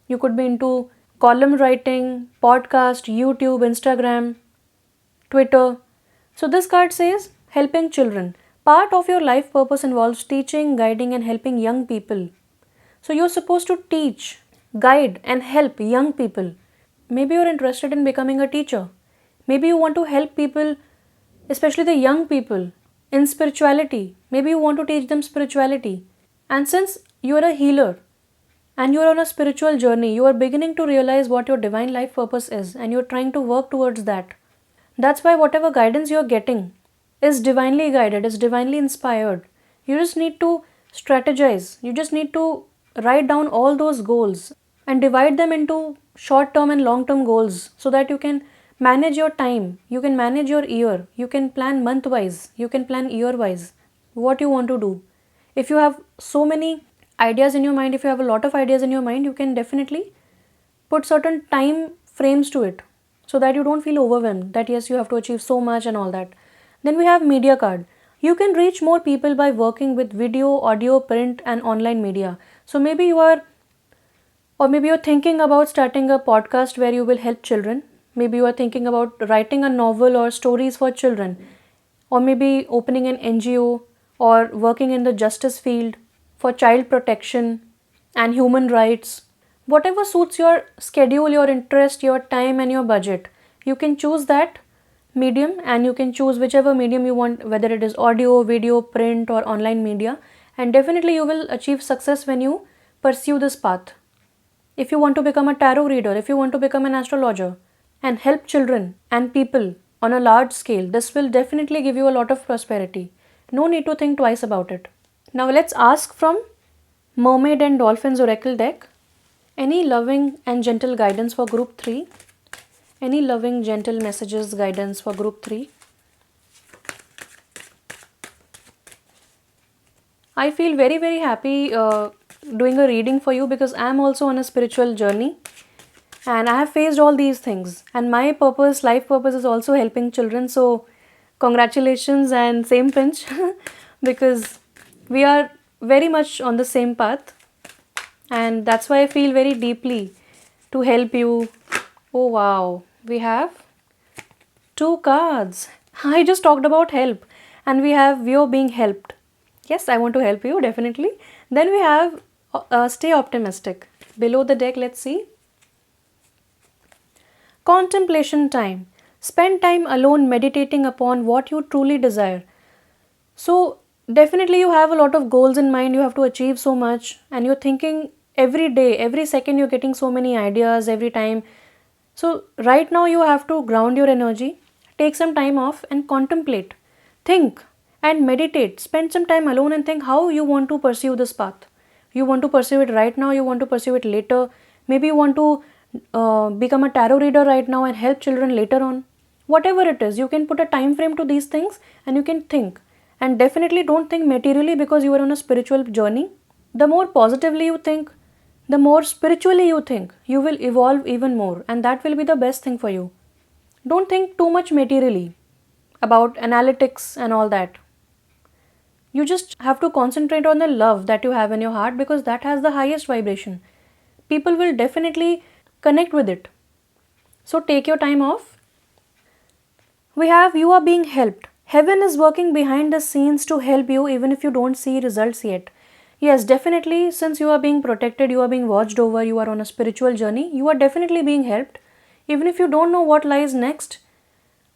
you could be into column writing, podcast, YouTube, Instagram, Twitter. So this card says helping children. Part of your life purpose involves teaching, guiding, and helping young people. So you're supposed to teach, guide, and help young people. Maybe you're interested in becoming a teacher. Maybe you want to help people, especially the young people, in spirituality. Maybe you want to teach them spirituality. And since you're a healer and you're on a spiritual journey, you are beginning to realize what your divine life purpose is, and you're trying to work towards that. That's why whatever guidance you're getting is divinely guided, is divinely inspired. You just need to strategize. You just need to write down all those goals and divide them into short term and long term goals, so that you can manage your time, you can manage your year, you can plan month wise, you can plan year wise what you want to do. If you have so many ideas in your mind, if you have a lot of ideas in your mind, you can definitely put certain time frames to it, so that you don't feel overwhelmed that yes, you have to achieve so much and all that. Then we have media card. You can reach more people by working with video, audio, print, and online media. So maybe you are Or maybe you're thinking about starting a podcast where you will help children. Maybe you are thinking about writing a novel or stories for children. Or maybe opening an NGO or working in the justice field for child protection and human rights. Whatever suits your schedule, your interest, your time, and your budget, you can choose that medium and you can choose whichever medium you want, whether it is audio, video, print, or online media. And definitely, you will achieve success when you pursue this path. If you want to become a tarot reader, if you want to become an astrologer and help children and people on a large scale, this will definitely give you a lot of prosperity. No need to think twice about it. Now let's ask from Mermaid and Dolphins Oracle deck. Any loving and gentle guidance for group 3? Any loving, gentle messages, guidance for group 3? I feel very, very happy doing a reading for you because I am also on a spiritual journey and I have faced all these things. And my purpose, life purpose, is also helping children. So, congratulations and same pinch because we are very much on the same path. And that's why I feel very deeply to help you. Oh, wow. We have 2 cards. I just talked about help and we have you're being helped. Yes, I want to help you, definitely. Then we have stay optimistic. Below the deck, let's see. Contemplation time. Spend time alone meditating upon what you truly desire. So, definitely, you have a lot of goals in mind, you have to achieve so much, and you're thinking every day, every second, you're getting so many ideas every time. So, right now, you have to ground your energy, take some time off, and contemplate. Think and meditate. Spend some time alone and think how you want to pursue this path. You want to pursue it right now, you want to pursue it later. Maybe you want to become a tarot reader right now and help children later on. Whatever it is, you can put a time frame to these things and you can think. And definitely don't think materially because you are on a spiritual journey. The more positively you think, the more spiritually you think, you will evolve even more, and that will be the best thing for you. Don't think too much materially about analytics and all that. You just have to concentrate on the love that you have in your heart because that has the highest vibration. People will definitely connect with it. So take your time off. We have you are being helped. Heaven is working behind the scenes to help you even if you don't see results yet. Yes, definitely, since you are being protected, you are being watched over, you are on a spiritual journey, you are definitely being helped. Even if you don't know what lies next,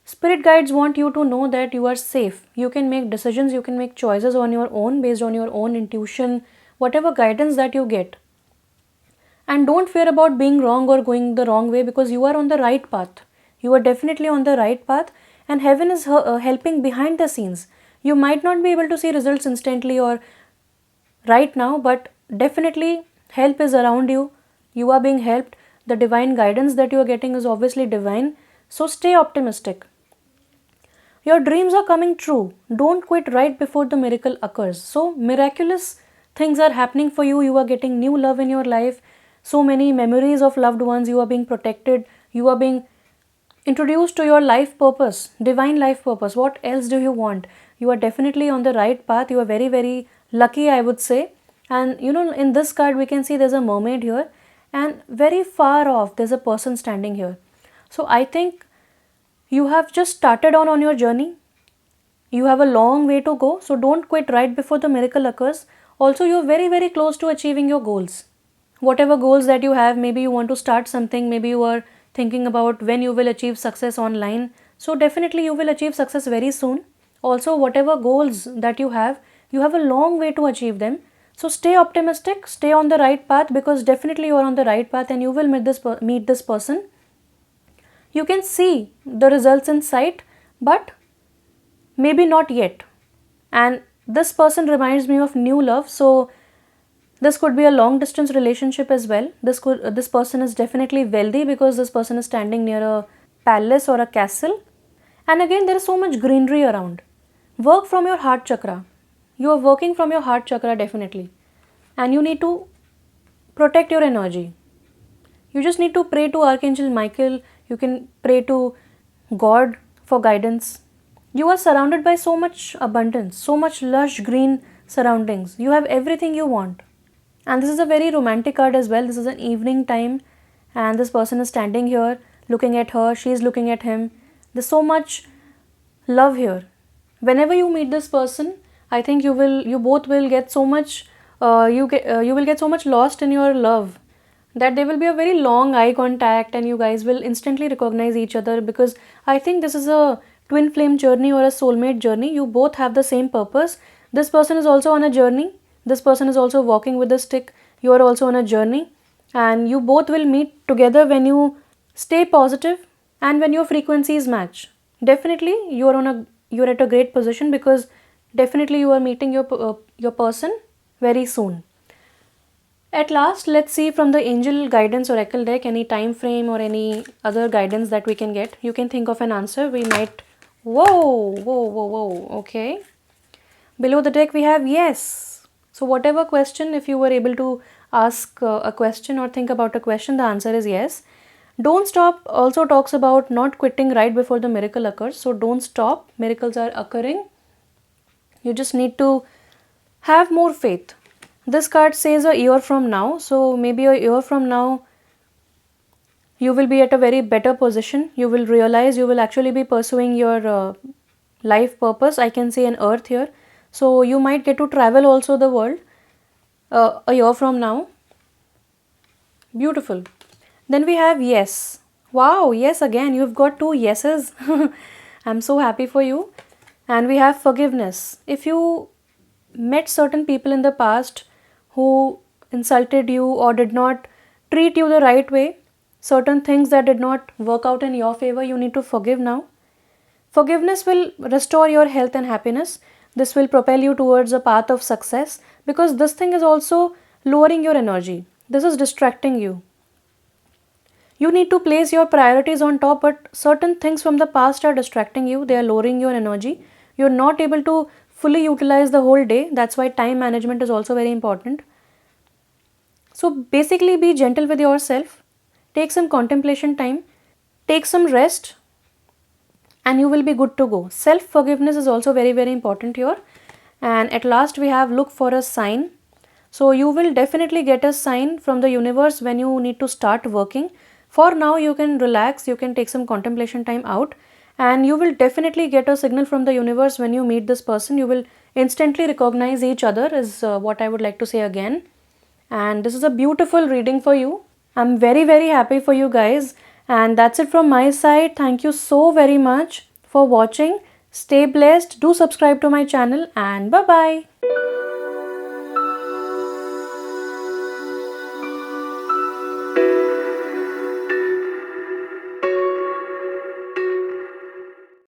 spirit guides want you to know that you are safe. You can make decisions, you can make choices on your own based on your own intuition, whatever guidance that you get. And don't fear about being wrong or going the wrong way because you are on the right path. You are definitely on the right path and heaven is helping behind the scenes. You might not be able to see results instantly or right now, but definitely help is around you. You are being helped. The divine guidance that you are getting is obviously divine. So stay optimistic. Your dreams are coming true. Don't quit right before the miracle occurs. So miraculous things are happening for you. You are getting new love in your life. So many memories of loved ones. You are being protected. You are being introduced to your life purpose, divine life purpose. What else do you want? You are definitely on the right path. You are very, very lucky, I would say. And in this card, we can see there's a mermaid here, and very far off, there's a person standing here. So I think you have just started on your journey. You have a long way to go. So don't quit right before the miracle occurs. Also, you're very, very close to achieving your goals. Whatever goals that you have, maybe you want to start something, maybe you are thinking about when you will achieve success online. So definitely you will achieve success very soon. Also, whatever goals that you have a long way to achieve them. So stay optimistic, stay on the right path because definitely you are on the right path and you will meet this person. You can see the results in sight, but maybe not yet. And this person reminds me of new love. So this could be a long distance relationship as well. This person is definitely wealthy because this person is standing near a palace or a castle. And again, there is so much greenery around. Work from your heart chakra. You are working from your heart chakra definitely. And you need to protect your energy. You just need to pray to Archangel Michael. You can pray to God for guidance. You are surrounded by so much abundance, so much lush green surroundings. You have everything you want. And this is a very romantic card as well. This is an evening time and this person is standing here looking at her, she is looking at him. There's so much love here. Whenever you meet this person, I think you both will get so much you will get so much lost in your love that there will be a very long eye contact and you guys will instantly recognize each other, because I think this is a twin flame journey or a soulmate journey. You both have the same purpose. This person is also on a journey. This person is also walking with a stick. You are also on a journey and you both will meet together when you stay positive and when your frequencies match. Definitely you're at a great position, because definitely you are meeting your person very soon. At last, let's see from the angel guidance oracle deck any time frame or any other guidance that we can get. You can think of an answer. We might. Whoa. Okay. Below the deck, we have yes. So, whatever question, if you were able to ask a question or think about a question, the answer is yes. Don't stop also talks about not quitting right before the miracle occurs. So, don't stop. Miracles are occurring. You just need to have more faith. This card says a year from now, so maybe a year from now you will be at a very better position. You will realize you will actually be pursuing your life purpose. I can say an earth here. So you might get to travel also the world a year from now. Beautiful. Then we have yes. Wow, yes again. You've got two yeses. I'm so happy for you. And we have forgiveness. If you met certain people in the past who insulted you or did not treat you the right way, certain things that did not work out in your favor, you need to forgive now. Forgiveness will restore your health and happiness. This will propel you towards a path of success, because this thing is also lowering your energy. This is distracting you. You need to place your priorities on top, but certain things from the past are distracting you. They are lowering your energy. You're not able to fully utilize the whole day. That's why time management is also very important. So basically, be gentle with yourself. Take some contemplation time. Take some rest. And you will be good to go. Self-forgiveness is also very, very important here. And at last, we have look for a sign. So you will definitely get a sign from the universe when you need to start working. For now, you can relax, you can take some contemplation time out, and you will definitely get a signal from the universe when you meet this person. You will instantly recognize each other is what I would like to say again. And this is a beautiful reading for you. I'm very, very happy for you guys. And that's it from my side. Thank you so very much for watching. Stay blessed. Do subscribe to my channel and bye-bye.